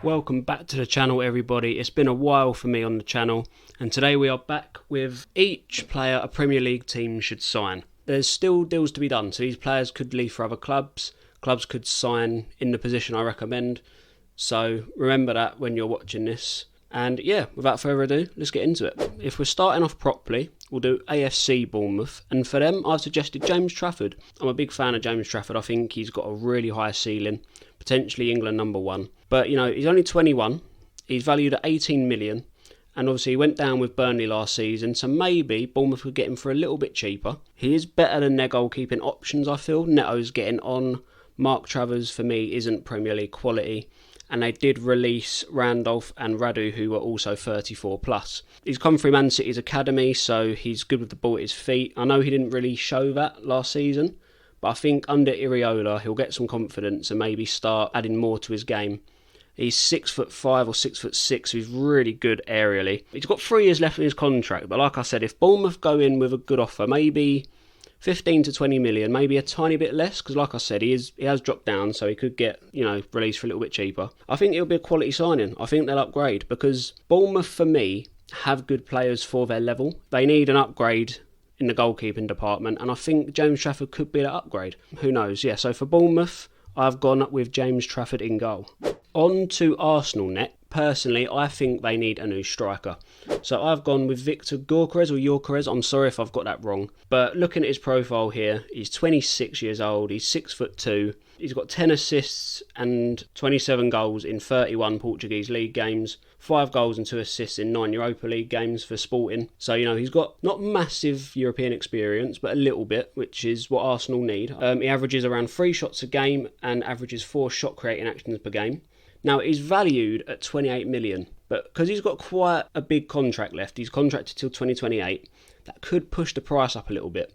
Welcome back to the channel, everybody. It's been a while for me on the channel, and today we are back with each player a Premier League team should sign. There's still deals to be done, so these players could leave for other clubs. Clubs could sign in the position I recommend. So remember that when you're watching this. And yeah, without further ado, let's get into it. If we're starting off properly, we'll do AFC Bournemouth. And for them, I've suggested James Trafford. I'm a big fan of James Trafford. I think he's got a really high ceiling. Potentially England #1. But, you know, he's only 21. He's valued at 18 million. And obviously he went down with Burnley last season. So maybe Bournemouth could get him for a little bit cheaper. He is better than their goalkeeping options, I feel. Neto's getting on. Mark Travers, for me, isn't Premier League quality. And they did release Randolph and Radu, who were also 34 plus. He's come through Man City's academy, so he's good with the ball at his feet. I know he didn't really show that last season, but I think under Iriola he'll get some confidence and maybe start adding more to his game. He's 6'5" or 6'6", so he's really good aerially. He's got 3 years left in his contract, but like I said, if Bournemouth go in with a good offer, maybe 15 to 20 million, maybe a tiny bit less, because like I said, he has dropped down, so he could get, released for a little bit cheaper. I think it'll be a quality signing. I think they'll upgrade, because Bournemouth, for me, have good players for their level. They need an upgrade in the goalkeeping department, and I think James Trafford could be that upgrade. Who knows? Yeah, so for Bournemouth, I've gone with James Trafford in goal. On to Arsenal next. Personally, I think they need a new striker. So I've gone with Victor Gyökeres. I'm sorry if I've got that wrong. But looking at his profile here, he's 26 years old. He's 6'2". He's got 10 assists and 27 goals in 31 Portuguese league games. 5 goals and 2 assists in 9 Europa League games for Sporting. So, he's got not massive European experience, but a little bit, which is what Arsenal need. He averages around 3 shots a game and averages 4 shot creating actions per game. Now, he's valued at 28 million, but because he's got quite a big contract left, he's contracted till 2028, that could push the price up a little bit.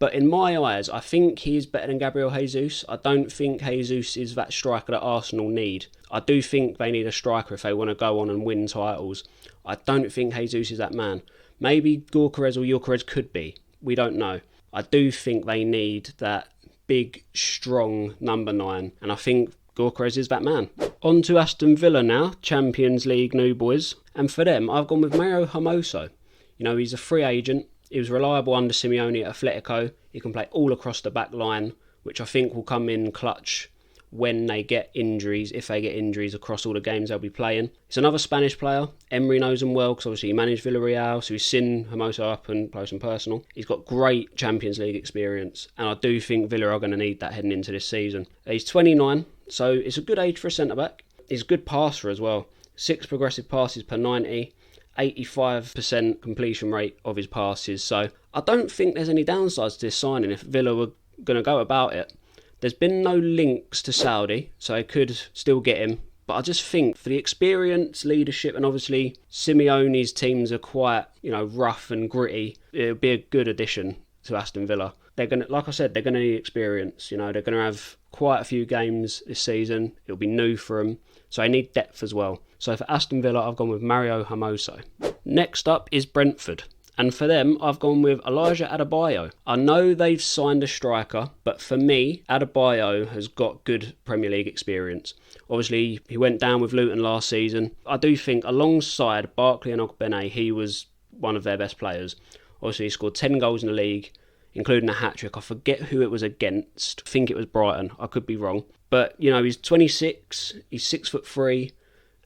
But in my eyes, I think he's better than Gabriel Jesus. I don't think Jesus is that striker that Arsenal need. I do think they need a striker if they want to go on and win titles. I don't think Jesus is that man. Maybe Gyökeres could be. We don't know. I do think they need that big, strong number 9, and I think Gyökeres is that man. On to Aston Villa now, Champions League new boys. And for them, I've gone with Malo Hermoso. He's a free agent. He was reliable under Simeone at Atletico. He can play all across the back line, which I think will come in clutch when they get injuries, if they get injuries across all the games they'll be playing. He's another Spanish player. Emery knows him well because obviously he managed Villarreal, so he's seen Hermoso up and close and personal. He's got great Champions League experience, and I do think Villa are going to need that heading into this season. He's 29, so it's a good age for a centre-back. He's a good passer as well. 6 progressive passes per 90, 85% completion rate of his passes. So I don't think there's any downsides to this signing if Villa were going to go about it. There's been no links to Saudi, so I could still get him. But I just think for the experience, leadership, and obviously Simeone's teams are quite, rough and gritty. It'll be a good addition to Aston Villa. They're going to, like I said, they're going to need experience. They're going to have quite a few games this season. It'll be new for them. So I need depth as well. So for Aston Villa, I've gone with Malo Hermoso. Next up is Brentford. And for them, I've gone with Elijah Adebayo. I know they've signed a striker, but for me, Adebayo has got good Premier League experience. Obviously, he went down with Luton last season. I do think alongside Barkley and Ogbene, he was one of their best players. Obviously, he scored 10 goals in the league, including a hat-trick. I forget who it was against. I think it was Brighton. I could be wrong. But, he's 26, he's 6'3",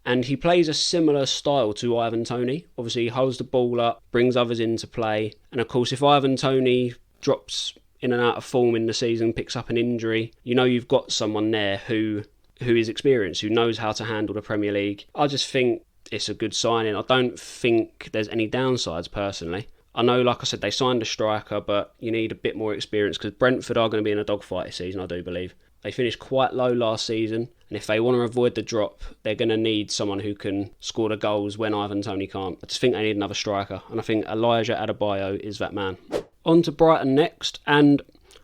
and he plays a similar style to Ivan Toney. Obviously, he holds the ball up, brings others into play. And of course, if Ivan Toney drops in and out of form in the season, picks up an injury, you've got someone there who is experienced, who knows how to handle the Premier League. I just think it's a good signing. I don't think there's any downsides, personally. I know, like I said, they signed a striker, but you need a bit more experience because Brentford are going to be in a dogfight this season, I do believe. They finished quite low last season, and if they want to avoid the drop, they're going to need someone who can score the goals when Ivan Toney can't. I just think they need another striker, and I think Elijah Adebayo is that man. On to Brighton next, and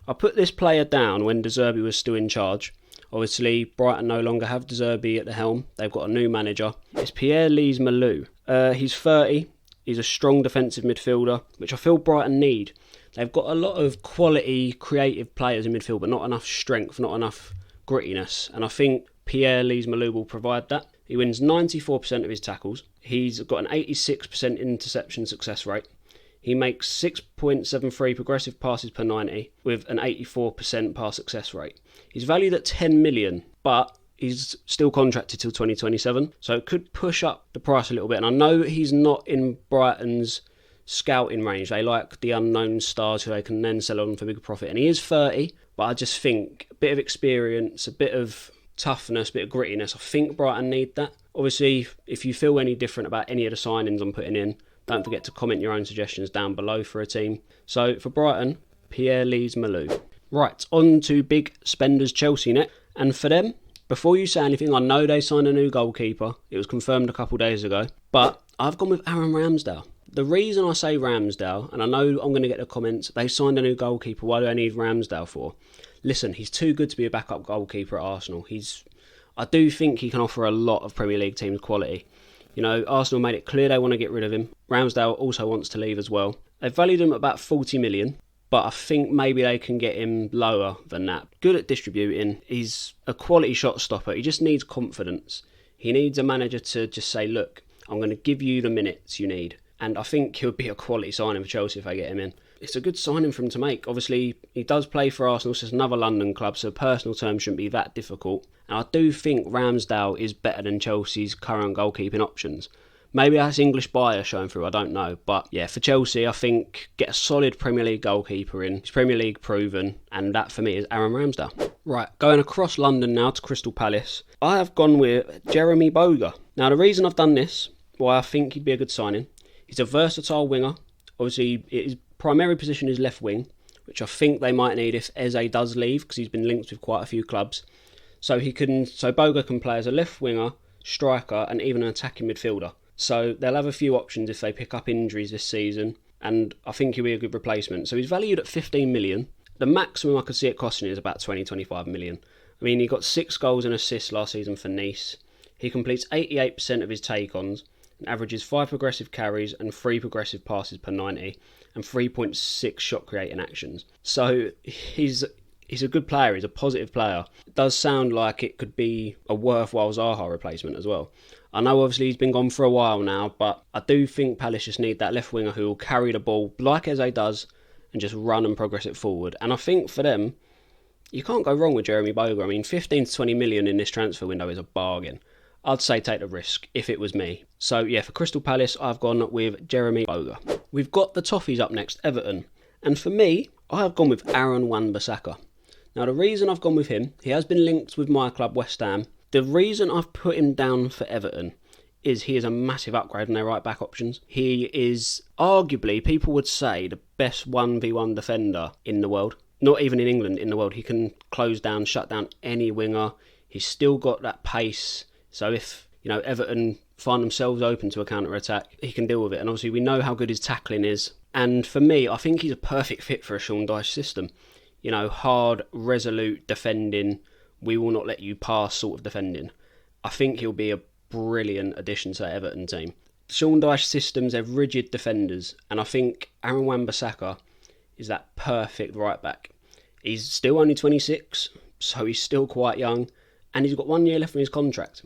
I put this player down when De Zerbi was still in charge. Obviously, Brighton no longer have De Zerbi at the helm. They've got a new manager. It's Pierre-Lise Malo. He's 30. He's a strong defensive midfielder, which I feel Brighton need. They've got a lot of quality, creative players in midfield, but not enough strength, not enough grittiness. And I think Pierre-Lise Malo will provide that. He wins 94% of his tackles. He's got an 86% interception success rate. He makes 6.73 progressive passes per 90 with an 84% pass success rate. He's valued at 10 million, but he's still contracted till 2027, so it could push up the price a little bit. And I know he's not in Brighton's scouting range. They like the unknown stars who they can then sell on for big profit. And he is 30, but I just think a bit of experience, a bit of toughness, a bit of grittiness. I think Brighton need that. Obviously, if you feel any different about any of the signings I'm putting in, don't forget to comment your own suggestions down below for a team. So for Brighton, Pierre-Lise Malo. Right, on to big spenders Chelsea next. And for them, before you say anything, I know they signed a new goalkeeper. It was confirmed a couple of days ago. But I've gone with Aaron Ramsdale. The reason I say Ramsdale, and I know I'm going to get the comments, they signed a new goalkeeper, why do they need Ramsdale for? Listen, he's too good to be a backup goalkeeper at Arsenal. I do think he can offer a lot of Premier League teams quality. You know, Arsenal made it clear they want to get rid of him. Ramsdale also wants to leave as well. They've valued him at about 40 million, but I think maybe they can get him lower than that. Good at distributing. He's a quality shot stopper. He just needs confidence. He needs a manager to just say, look, I'm going to give you the minutes you need. And I think he'll be a quality signing for Chelsea if they get him in. It's a good signing for him to make. Obviously, he does play for Arsenal, so it's another London club, so personal terms shouldn't be that difficult. And I do think Ramsdale is better than Chelsea's current goalkeeping options. Maybe that's English bias showing through, I don't know. But yeah, for Chelsea, I think get a solid Premier League goalkeeper in. He's Premier League proven, and that for me is Aaron Ramsdale. Right, going across London now to Crystal Palace. I have gone with Jeremy Boga. Now, the reason I've done this, why I think he'd be a good signing, he's a versatile winger. Obviously, his primary position is left wing, which I think they might need if Eze does leave, because he's been linked with quite a few clubs. So Boga can play as a left winger, striker, and even an attacking midfielder. So they'll have a few options if they pick up injuries this season, and I think he'll be a good replacement. So he's valued at 15 million. The maximum I could see it costing is about 20-25 million. I mean, he got 6 goals and assists last season for Nice. He completes 88% of his take-ons, and averages 5 progressive carries and 3 progressive passes per 90, and 3.6 shot creating actions. So he's a good player, he's a positive player. It does sound like it could be a worthwhile Zaha replacement as well. I know obviously he's been gone for a while now, but I do think Palace just need that left winger who will carry the ball like Eze does and just run and progress it forward. And I think for them, you can't go wrong with Jeremy Boga. I mean, 15 to 20 million in this transfer window is a bargain. I'd say take the risk if it was me. So yeah, for Crystal Palace, I've gone with Jeremy Boga. We've got the Toffees up next, Everton. And for me, I have gone with Aaron Wan-Bissaka. Now, the reason I've gone with him, he has been linked with my club, West Ham. The reason I've put him down for Everton is he is a massive upgrade on their right-back options. He is arguably, people would say, the best 1v1 defender in the world. Not even in England, in the world. He can close down, shut down any winger. He's still got that pace. So if, Everton find themselves open to a counter-attack, he can deal with it. And obviously we know how good his tackling is. And for me, I think he's a perfect fit for a Sean Dyche system. Hard, resolute defending, we will not let you pass sort of defending. I think he'll be a brilliant addition to the Everton team. Sean Dyche systems have rigid defenders, and I think Aaron Wan-Bissaka is that perfect right back. He's still only 26, so he's still quite young, and he's got 1 year left on his contract.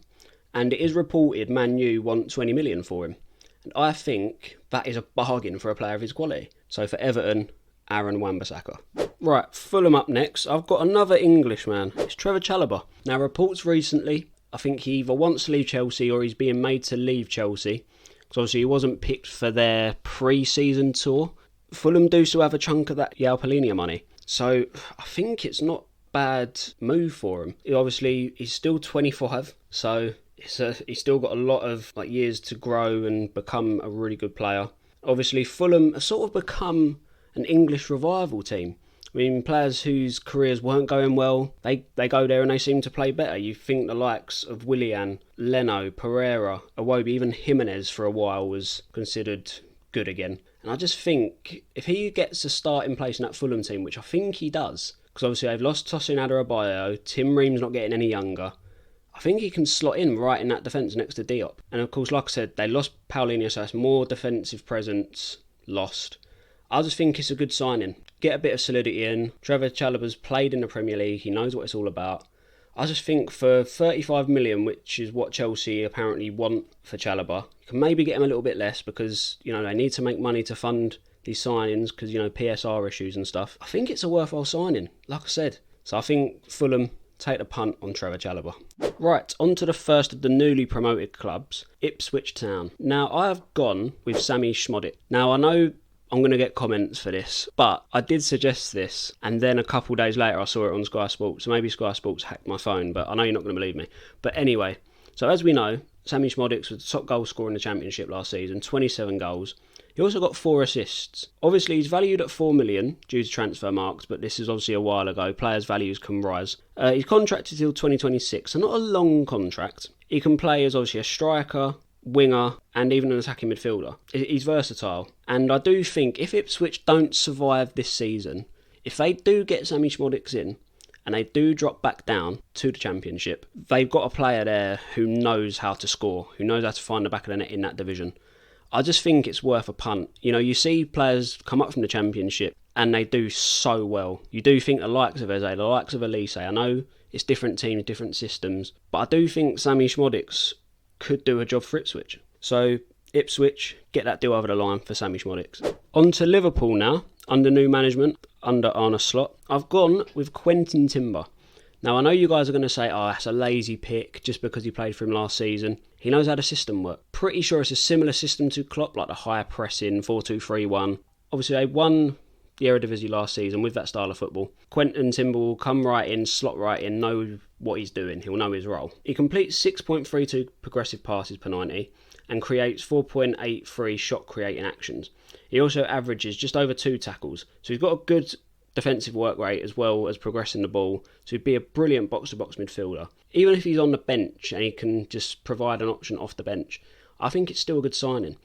And it is reported Man U want 20 million for him. And I think that is a bargain for a player of his quality. So for Everton, Aaron Wan-Bissaka. Right, Fulham up next. I've got another Englishman. It's Trevor Chalobah. Now, reports recently, I think he either wants to leave Chelsea or he's being made to leave Chelsea. Because obviously he wasn't picked for their pre-season tour. Fulham do still have a chunk of that Palhinha money. So I think it's not a bad move for him. Obviously, he's still 25, so he's still got a lot of years to grow and become a really good player. Obviously, Fulham have sort of become an English revival team. I mean, players whose careers weren't going well, they go there and they seem to play better. You think the likes of Willian, Leno, Pereira, Iwobi, even Jimenez for a while was considered good again. And I just think if he gets a starting place in that Fulham team, which I think he does, because obviously they've lost Tosin Adarabioyo, Tim Ream's not getting any younger, I think he can slot in right in that defence next to Diop. And of course, like I said, they lost Paulinho, so that's more defensive presence lost. I just think it's a good signing. Get a bit of solidity in. Trevor Chalobah's played in the Premier League. He knows what it's all about. I just think for 35 million, which is what Chelsea apparently want for Chalobah, you can maybe get him a little bit less because, they need to make money to fund these signings because, PSR issues and stuff. I think it's a worthwhile signing, like I said. So I think Fulham take the punt on Trevor Chalobah. Right, on to the first of the newly promoted clubs, Ipswich Town. Now, I have gone with Sami Szmodic. Now, I know I'm going to get comments for this, but I did suggest this, and then a couple of days later I saw it on Sky Sports. So maybe Sky Sports hacked my phone, but I know you're not going to believe me. But anyway, so as we know, Sami Szmodic was the top goal scorer in the Championship last season, 27 goals. He also got 4 assists. Obviously, he's valued at 4 million due to transfer marks, but this is obviously a while ago. Players' values can rise. He's contracted till 2026, so not a long contract. He can play as obviously a striker, winger, and even an attacking midfielder. He's versatile. And I do think if Ipswich don't survive this season, if they do get Sami Szmodic in, and they do drop back down to the Championship, they've got a player there who knows how to score, who knows how to find the back of the net in that division. I just think it's worth a punt. You see players come up from the Championship and they do so well. You do think the likes of Eze, the likes of Elise, I know it's different teams, different systems, but I do think Sami Szmodic could do a job for Ipswich. So Ipswich, get that deal over the line for Sami Szmodic. On to Liverpool now, under new management, under Arne Slot. I've gone with Quentin Timber. Now, I know you guys are going to say, that's a lazy pick just because he played for him last season. He knows how the system works. Pretty sure it's a similar system to Klopp, like the high pressing, 4-2-3-1. Obviously, they won the Eredivisie last season with that style of football. Quentin Timber will come right in, slot right in, know what he's doing. He'll know his role. He completes 6.32 progressive passes per 90 and creates 4.83 shot creating actions. He also averages just over 2 tackles. So he's got a good defensive work rate as well as progressing the ball, so he'd be a brilliant box-to-box midfielder. Even if he's on the bench and he can just provide an option off the bench, I think it's still a good signing.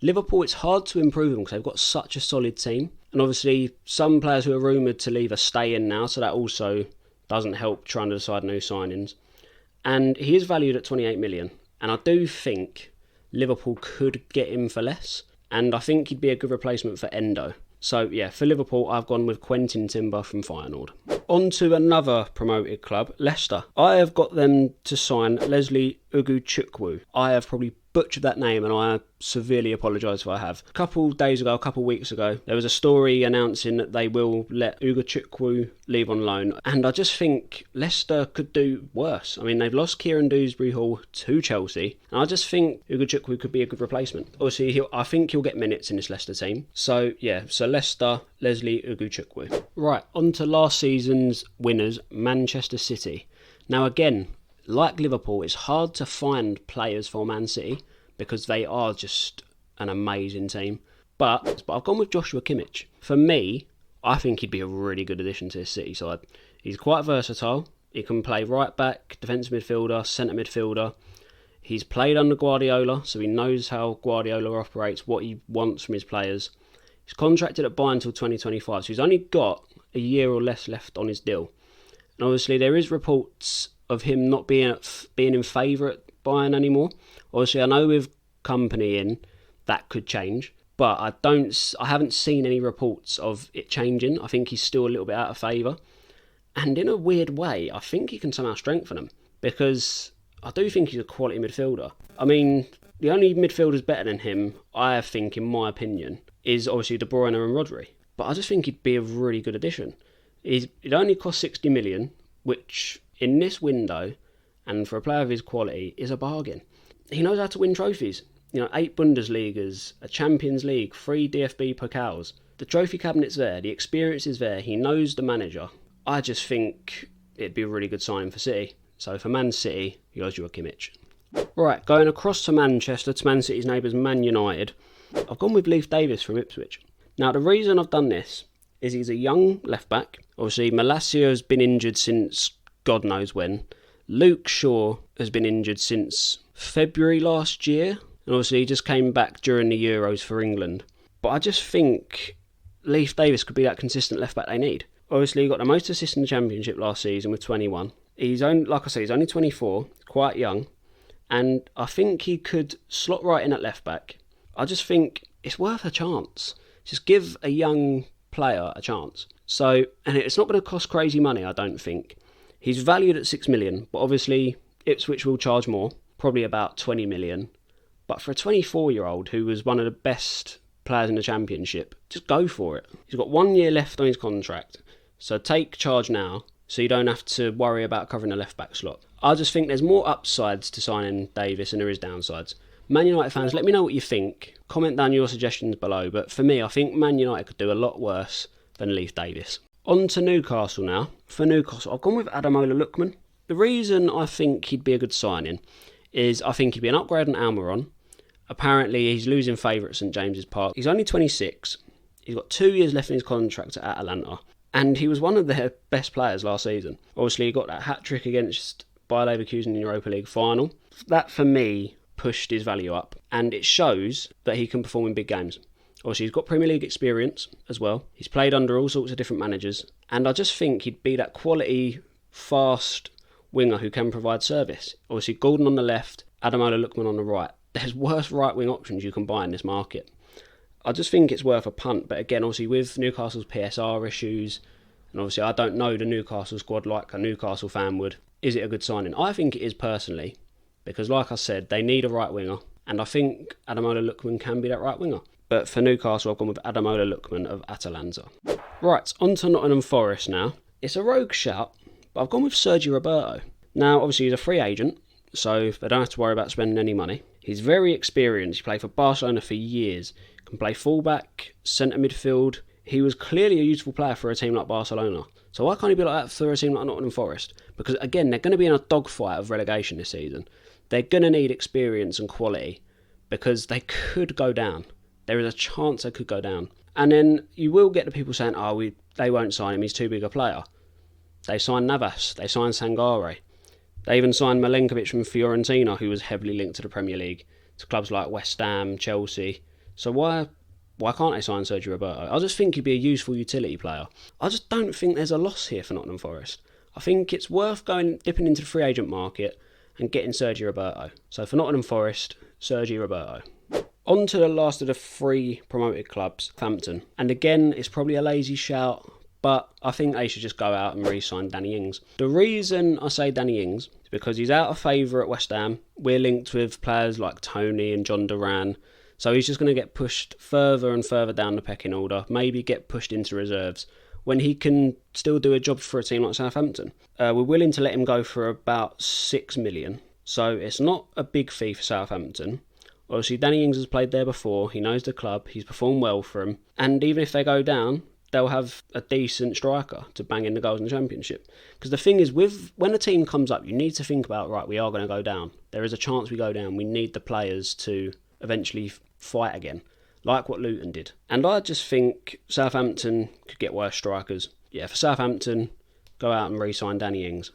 Liverpool, it's hard to improve them because they've got such a solid team, and obviously some players who are rumoured to leave are staying now, so that also doesn't help trying to decide new signings. And he is valued at 28 million, and I do think Liverpool could get him for less, and I think he'd be a good replacement for Endo. So yeah, for Liverpool, I've gone with Quentin Timber from Feyenoord. On to another promoted club, Leicester. I have got them to sign Leslie Ugochukwu. I have probably butchered that name and I severely apologise if I have. A couple weeks ago, there was a story announcing that they will let Ugochukwu leave on loan. And I just think Leicester could do worse. I mean, they've lost Kieran Dewsbury-Hall to Chelsea. And I just think Ugochukwu could be a good replacement. Obviously, I think he'll get minutes in this Leicester team. So yeah, so Leicester, Leslie Ugochukwu. Right, on to last season's winners, Manchester City. Now again, like Liverpool, it's hard to find players for Man City because they are just an amazing team. But I've gone with Joshua Kimmich. For me, I think he'd be a really good addition to this City side. He's quite versatile. He can play right back, defensive midfielder, centre midfielder. He's played under Guardiola, so he knows how Guardiola operates, what he wants from his players. He's contracted at Bayern until 2025, so he's only got a year or less left on his deal. And obviously there is reports of him not being in favour at Bayern anymore. Obviously, I know with company in, that could change, but I haven't seen any reports of it changing. I think he's still a little bit out of favour, and in a weird way, I think he can somehow strengthen him because I do think he's a quality midfielder. I mean, the only midfielders better than him, I think, in my opinion, is obviously De Bruyne and Rodri. But I just think he'd be a really good addition. It only costs 60 million, which in this window, and for a player of his quality, is a bargain. He knows how to win trophies. 8 Bundesligas, a Champions League, 3 DFB Pokals. The trophy cabinet's there, the experience is there, he knows the manager. I just think it'd be a really good signing for City. So for Man City, Joshua Kimmich. Right, going across to Manchester, to Man City's neighbours, Man United, I've gone with Leif Davis from Ipswich. Now, the reason I've done this is he's a young left-back. Obviously, Malacia has been injured since God knows when. Luke Shaw has been injured since February last year. And obviously he just came back during the Euros for England. But I just think Leif Davis could be that consistent left-back they need. Obviously he got the most assists in the Championship last season with 21. He's only 24, quite young. And I think he could slot right in at left-back. I just think it's worth a chance. Just give a young player a chance. So, and it's not going to cost crazy money, I don't think. He's valued at 6 million, but obviously Ipswich will charge more, probably about 20 million. But for a 24-year-old who was one of the best players in the Championship, just go for it. He's got 1 year left on his contract, so take charge now so you don't have to worry about covering the left-back slot. I just think there's more upsides to signing Davis than there is downsides. Man United fans, let me know what you think. Comment down your suggestions below, but for me, I think Man United could do a lot worse than Leif Davis. On to Newcastle now. For Newcastle, I've gone with Ademola Lookman. The reason I think he'd be a good signing is I think he'd be an upgrade on Almiron. Apparently, he's losing favour at St James's Park. He's only 26. He's got 2 years left in his contract at Atalanta. And he was one of their best players last season. Obviously, he got that hat-trick against Bayer Leverkusen in the Europa League final. That, for me, pushed his value up. And it shows that he can perform in big games. Obviously, he's got Premier League experience as well. He's played under all sorts of different managers. And I just think he'd be that quality, fast winger who can provide service. Obviously, Gordon on the left, Ademola Lookman on the right. There's worse right-wing options you can buy in this market. I just think it's worth a punt. But again, obviously, with Newcastle's PSR issues, and obviously I don't know the Newcastle squad like a Newcastle fan would, is it a good signing? I think it is personally, because like I said, they need a right winger, and I think Ademola Lookman can be that right winger. But for Newcastle, I've gone with Ademola Lookman of Atalanta. Right, on to Nottingham Forest now. It's a rogue shout, but I've gone with Sergio Roberto. Now, obviously, he's a free agent, so they don't have to worry about spending any money. He's very experienced. He played for Barcelona for years. Can play fullback, centre midfield. He was clearly a useful player for a team like Barcelona. So why can't he be like that for a team like Nottingham Forest? Because again, they're going to be in a dogfight of relegation this season. They're going to need experience and quality because they could go down. There is a chance they could go down. And then you will get the people saying, they won't sign him, he's too big a player. They signed Navas, they signed Sangare. They even signed Milenkovic from Fiorentina, who was heavily linked to the Premier League, to clubs like West Ham, Chelsea. So why can't they sign Sergio Roberto? I just think he'd be a useful utility player. I just don't think there's a loss here for Nottingham Forest. I think it's worth dipping into the free agent market and getting Sergio Roberto. So for Nottingham Forest, Sergio Roberto. On to the last of the 3 promoted clubs, Southampton. And again, it's probably a lazy shout, but I think they should just go out and re-sign Danny Ings. The reason I say Danny Ings is because he's out of favour at West Ham. We're linked with players like Tony and John Duran. So he's just going to get pushed further and further down the pecking order, maybe get pushed into reserves, when he can still do a job for a team like Southampton. We're willing to let him go for about 6 million. So it's not a big fee for Southampton. Obviously, Danny Ings has played there before. He knows the club. He's performed well for him. And even if they go down, they'll have a decent striker to bang in the goals in the Championship. Because the thing is, when a team comes up, you need to think about, right, we are going to go down. There is a chance we go down. We need the players to eventually fight again, like what Luton did. And I just think Southampton could get worse strikers. Yeah, for Southampton, go out and re-sign Danny Ings.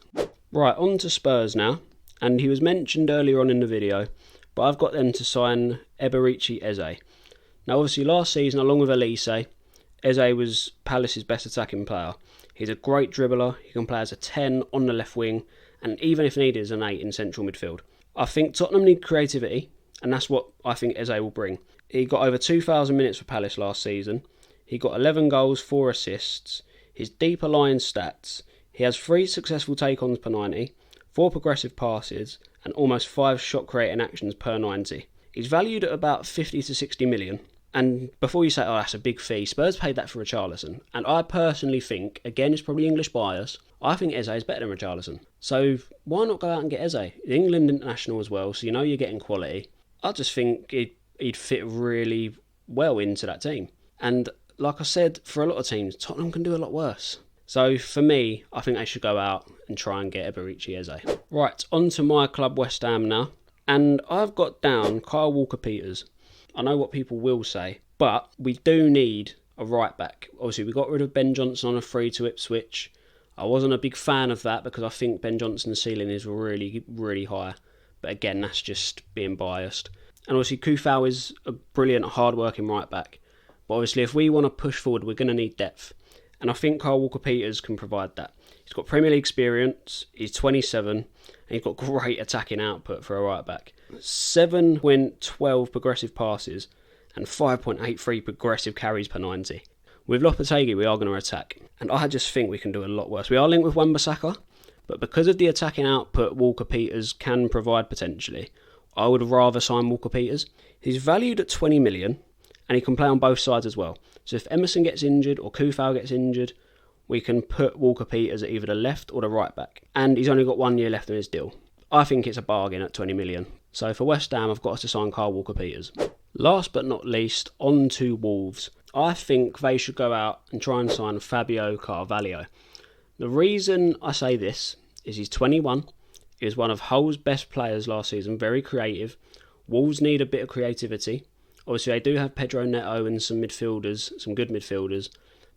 Right, on to Spurs now. And he was mentioned earlier on in the video, but I've got them to sign Eberechi Eze. Now, obviously, last season, along with Elise, Eze was Palace's best attacking player. He's a great dribbler. He can play as a 10 on the left wing, and even if needed, as an 8 in central midfield. I think Tottenham need creativity, and that's what I think Eze will bring. He got over 2,000 minutes for Palace last season. He got 11 goals, 4 assists. His deeper line stats. He has 3 successful take-ons per 90, 4 progressive passes, and almost 5 shot-creating actions per 90. He's valued at about 50 to 60 million. And before you say, that's a big fee, Spurs paid that for Richarlison. And I personally think, again, it's probably English bias, I think Eze is better than Richarlison. So why not go out and get Eze? England international as well, so you know you're getting quality. I just think he'd fit really well into that team. And like I said, for a lot of teams, Tottenham can do a lot worse. So for me, I think they should go out and try and get Eberechi Eze. Right, on to my club, West Ham now. And I've got down Kyle Walker-Peters. I know what people will say, but we do need a right back. Obviously, we got rid of Ben Johnson on a free to Ipswich. I wasn't a big fan of that because I think Ben Johnson's ceiling is really, really high. But again, that's just being biased. And obviously, Kufau is a brilliant, hard-working right back. But obviously, if we want to push forward, we're going to need depth. And I think Kyle Walker-Peters can provide that. He's got Premier League experience, he's 27, and he's got great attacking output for a right back. 7.12 progressive passes and 5.83 progressive carries per 90. With Lopetegui, we are going to attack. And I just think we can do a lot worse. We are linked with Wan-Bissaka, But because of the attacking output Walker-Peters can provide potentially, I would rather sign Walker-Peters. He's valued at 20 million and he can play on both sides as well. So if Emerson gets injured or Kufau gets injured, we can put Walker-Peters at either the left or the right back. And he's only got 1 year left on his deal. I think it's a bargain at 20 million. So for West Ham, I've got to sign Kyle Walker-Peters. Last but not least, on to Wolves. I think they should go out and try and sign Fabio Carvalho. The reason I say this is he's 21. He was one of Hull's best players last season, very creative. Wolves need a bit of creativity. Obviously, they do have Pedro Neto and some midfielders, some good midfielders.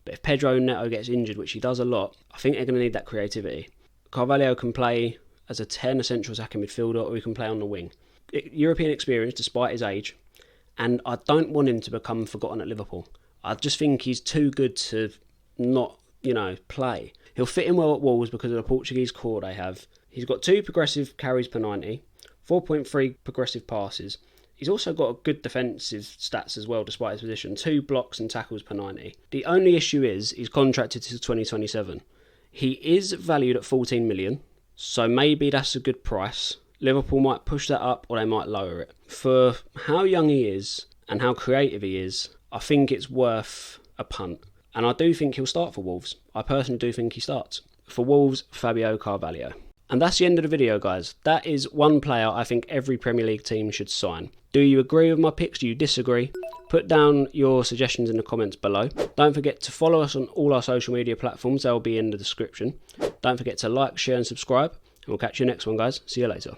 But if Pedro Neto gets injured, which he does a lot, I think they're going to need that creativity. Carvalho can play as a 10, a central attacking midfielder, or he can play on the wing. European experience, despite his age. And I don't want him to become forgotten at Liverpool. I just think he's too good to not, play. He'll fit in well at Wolves because of the Portuguese core they have. He's got 2 progressive carries per 90, 4.3 progressive passes. He's also got good defensive stats as well, despite his position. 2 blocks and tackles per 90. The only issue is he's contracted to 2027. He is valued at 14 million, so maybe that's a good price. Liverpool might push that up or they might lower it. For how young he is and how creative he is, I think it's worth a punt. And I do think he'll start for Wolves. I personally do think he starts. For Wolves, Fabio Carvalho. And that's the end of the video, guys. That is one player I think every Premier League team should sign. Do you agree with my picks? Do you disagree? Put down your suggestions in the comments below. Don't forget to follow us on all our social media platforms. They'll be in the description. Don't forget to like, share and subscribe. And we'll catch you next one, guys. See you later.